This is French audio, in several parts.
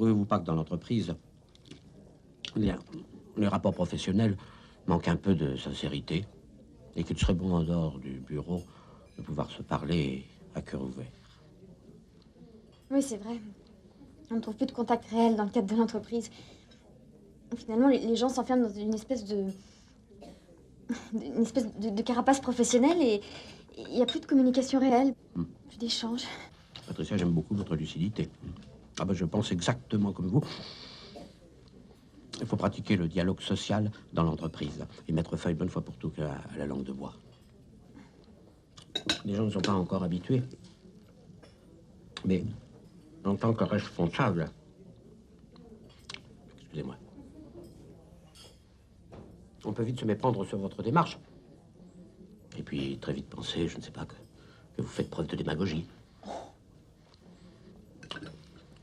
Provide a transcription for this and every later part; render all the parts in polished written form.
trouvez-vous pas que dans l'entreprise, les rapports professionnels manquent un peu de sincérité et qu'il serait bon en dehors du bureau de pouvoir se parler à cœur ouvert? Oui, c'est vrai. On ne trouve plus de contact réel dans le cadre de l'entreprise. Finalement, les gens s'enferment dans une espèce de carapace professionnelle et il n'y a plus de communication réelle, plus d'échange. Patricia, j'aime beaucoup votre lucidité. Ah ben, je pense exactement comme vous. Il faut pratiquer le dialogue social dans l'entreprise et mettre fin une bonne fois pour toutes à la langue de bois. Les gens ne sont pas encore habitués. Mais en tant que responsable, excusez-moi, on peut vite se méprendre sur votre démarche. Et puis très vite penser, je ne sais pas, que vous faites preuve de démagogie.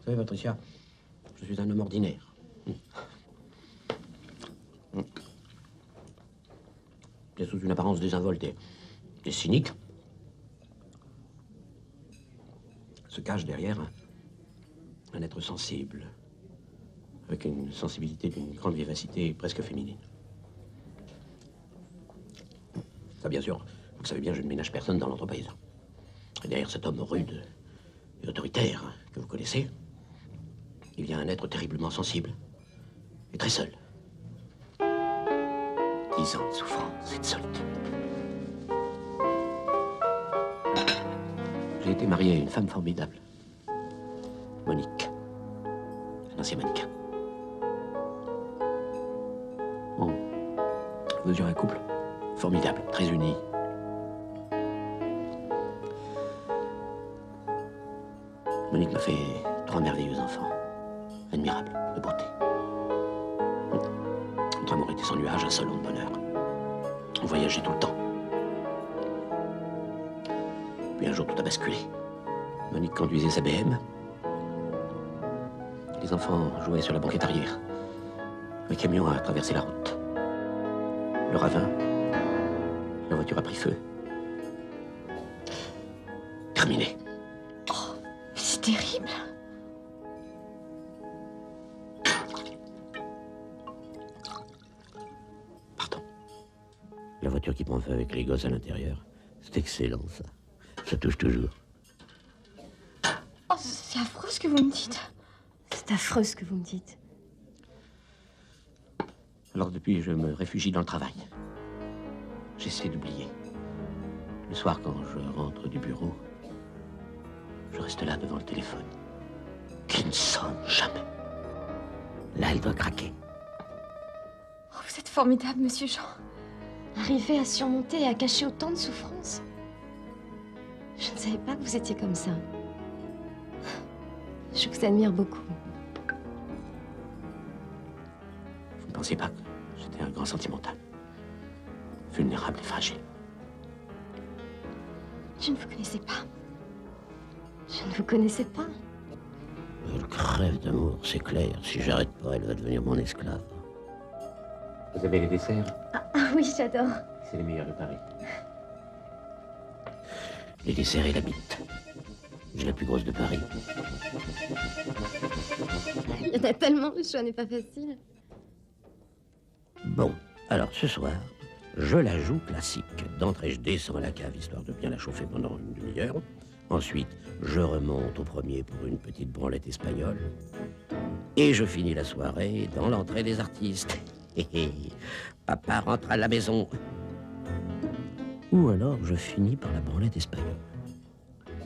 Vous savez, Patricia, je suis un homme ordinaire. Et sous une apparence désinvolte et cynique, se cache derrière un être sensible, avec une sensibilité d'une grande vivacité presque féminine. Ça, bien sûr, vous le savez bien, je ne ménage personne dans l'entreprise. Et derrière cet homme rude et autoritaire que vous connaissez, il y a un être terriblement sensible et très seul. 10 ans de souffrance et de solitude. J'ai été marié à une femme formidable. Monique. Un ancien mannequin. Nous étions un couple formidable, très uni. Monique m'a fait 3 merveilleux enfants. Admirables, de beauté. Notre amour était sans nuage, un seul long de bonheur. On voyageait tout le temps. Puis un jour, tout a basculé. Monique conduisait sa BM. Les enfants jouaient sur la banquette arrière. Un camion a traversé la route. Le ravin. La voiture a pris feu. Terminé. Oh, c'est terrible. Pardon. La voiture qui prend feu avec les gosses à l'intérieur. C'est excellent, ça. Ça touche toujours. Oh, c'est affreux ce que vous me dites. C'est affreux ce que vous me dites. Alors depuis, je me réfugie dans le travail. J'essaie d'oublier. Le soir, quand je rentre du bureau, je reste là devant le téléphone, qui ne sonne jamais. Là, elle doit craquer. Oh, vous êtes formidable, monsieur Jean. Arriver à surmonter et à cacher autant de souffrances. Je ne savais pas que vous étiez comme ça. Je vous admire beaucoup. Vous ne pensiez pas que j'étais un grand sentimental, vulnérable et fragile? Je ne vous connaissais pas. Je ne vous connaissais pas. Elle crève d'amour, c'est clair. Si j'arrête pas, elle va devenir mon esclave. Vous avez les desserts? Ah oui, j'adore. C'est les meilleurs de Paris. Les desserts et la bite. J'ai la plus grosse de Paris. Il y en a tellement, le choix n'est pas facile. Bon, alors ce soir, je la joue classique. D'entrée, je descends à la cave, histoire de bien la chauffer pendant une demi-heure. Ensuite, je remonte au premier pour une petite branlette espagnole. Et je finis la soirée dans l'entrée des artistes. Papa rentre à la maison. Ou alors, je finis par la branlette espagnole.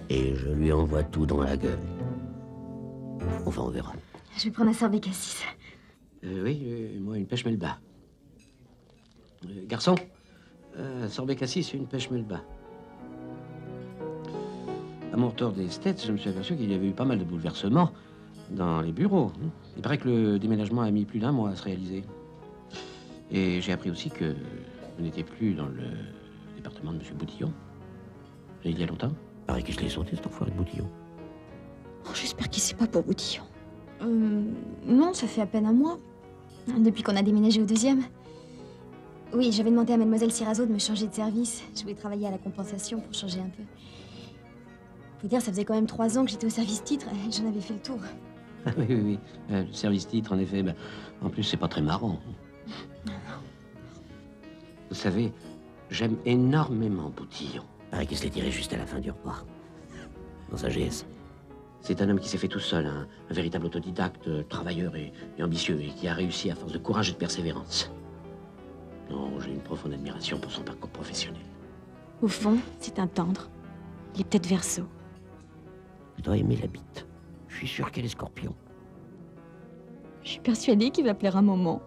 Et je lui envoie tout dans la gueule. Enfin, on verra. Je vais prendre un sorbet cassis. Oui, moi, une pêche melba. Garçon, sorbet cassis et une pêche melba. À mon retour des States, je me suis aperçu qu'il y avait eu pas mal de bouleversements dans les bureaux. Il paraît que le déménagement a mis plus d'1 mois à se réaliser. Et j'ai appris aussi que vous n'étiez plus dans le département de M. Boutillon. Il y a longtemps. Il paraît que je l'ai sauté, cet enfoiré de Boutillon. Oh, j'espère qu'il sait pas pour Boutillon. Non, ça fait à peine 1 mois. Depuis qu'on a déménagé au 2e. Oui, j'avais demandé à mademoiselle Cirazo de me changer de service. Je voulais travailler à la compensation pour changer un peu. Faut dire, ça faisait quand même 3 ans que j'étais au service titre et j'en avais fait le tour. Ah oui, oui, oui. Le service titre, en effet. Ben, en plus, c'est pas très marrant. Vous savez, j'aime énormément Boutillon. Paraît qu'il se l'est tiré juste à la fin du repas. Dans sa GS. C'est un homme qui s'est fait tout seul, un véritable autodidacte, travailleur et ambitieux, et qui a réussi à force de courage et de persévérance. Non, j'ai une profonde admiration pour son parcours professionnel. Au fond, c'est un tendre. Il est peut-être Verseau. Je dois aimer la bite. Je suis sûr qu'elle est Scorpion. Je suis persuadée qu'il va plaire un moment.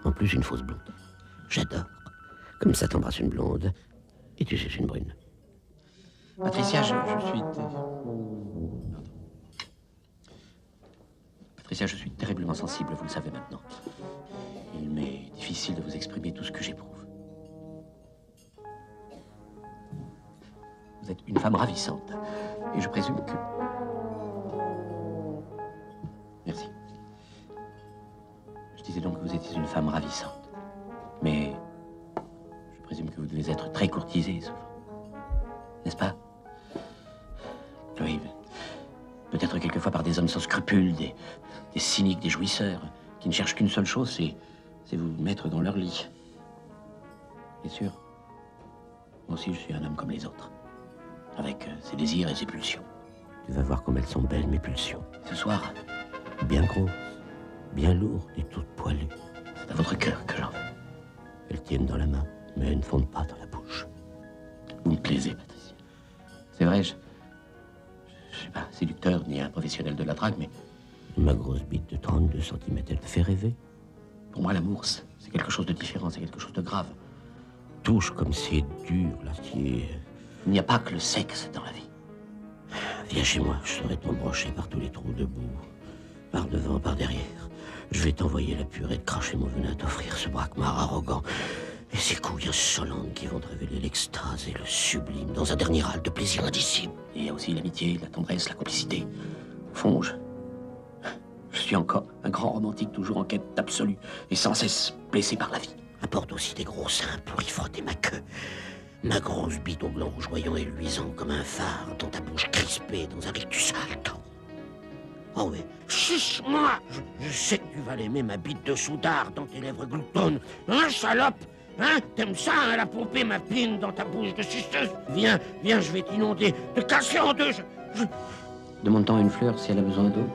En plus, une fausse blonde. J'adore. Comme ça t'embrasse une blonde, et tu cherches une brune. Patricia, je suis... Pardon. Patricia, je suis terriblement sensible, vous le savez maintenant. Il m'est difficile de vous exprimer tout ce que j'éprouve. Vous êtes une femme ravissante, et je présume que... Merci. Je disais donc que vous étiez une femme ravissante. Mais je présume que vous devez être très courtisée, souvent. N'est-ce pas? Oui, peut-être quelquefois par des hommes sans scrupules, des cyniques, des jouisseurs, qui ne cherchent qu'une seule chose, c'est vous mettre dans leur lit. Bien sûr, moi aussi je suis un homme comme les autres, avec ses désirs et ses pulsions. Tu vas voir comme elles sont belles, mes pulsions. Ce soir, bien grosses, bien lourdes et toutes poilues. C'est à votre cœur que j'en veux. Elles tiennent dans la main, mais elles ne fondent pas dans la bouche. Vous me plaisez, Patricia. C'est vrai, je suis pas séducteur ni un professionnel de la drague, mais... Ma grosse bite de 32 cm, elle te fait rêver. Pour moi, l'amour, c'est quelque chose de différent, c'est quelque chose de grave. Touche comme c'est dur, l'acier. Il n'y a pas que le sexe dans la vie. Viens chez moi, je saurai t'embrocher par tous les trous de boue. Par devant, par derrière. Je vais t'envoyer la purée de cracher mon venin, t'offrir ce braquemar arrogant. Et ces couilles insolentes qui vont te révéler l'extase et le sublime dans un dernier râle de plaisir indicible. Et il y a aussi l'amitié, la tendresse, la complicité. Au fond, je suis encore un grand romantique, toujours en quête d'absolu et sans cesse blessé par la vie. Apporte aussi des gros seins pour y frotter ma queue. Ma grosse bite au blanc rougeoyant et luisant comme un phare dans ta bouche crispée dans un rictus haletant. Oh oui, suce-moi! Je sais que tu vas l'aimer, ma bite de soudard dans tes lèvres gloutonnes. Hein, salope? Hein? T'aimes ça, hein, la pomper ma pine dans ta bouche de suceuse? Viens, je vais t'inonder, te casser en deux. Demande-t-on une fleur si elle a besoin d'eau?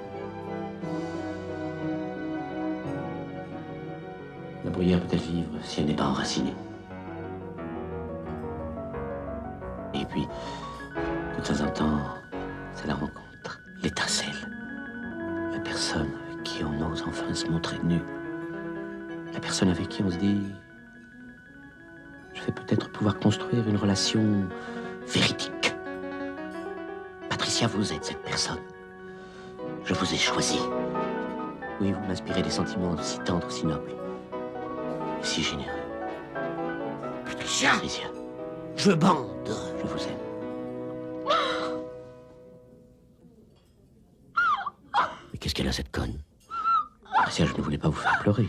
La bruyère peut-elle vivre si elle n'est pas enracinée? Et puis, de temps en temps, c'est la rencontre, l'étincelle. La personne avec qui on ose enfin se montrer nu. La personne avec qui on se dit... Je vais peut-être pouvoir construire une relation véridique. Patricia, vous êtes cette personne. Je vous ai choisi. Oui, vous m'inspirez des sentiments si tendres, si nobles. Et si généreux. Patricia, je bande. Je vous aime. Mais qu'est-ce qu'elle a, cette conne? Patricia, je ne voulais pas vous faire pleurer.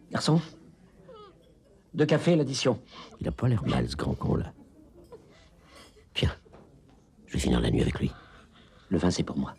Garçon, 2 cafés, l'addition. Il a pas l'air mal, ce grand con-là. Tiens, je vais finir la nuit avec lui. Le vin, c'est pour moi.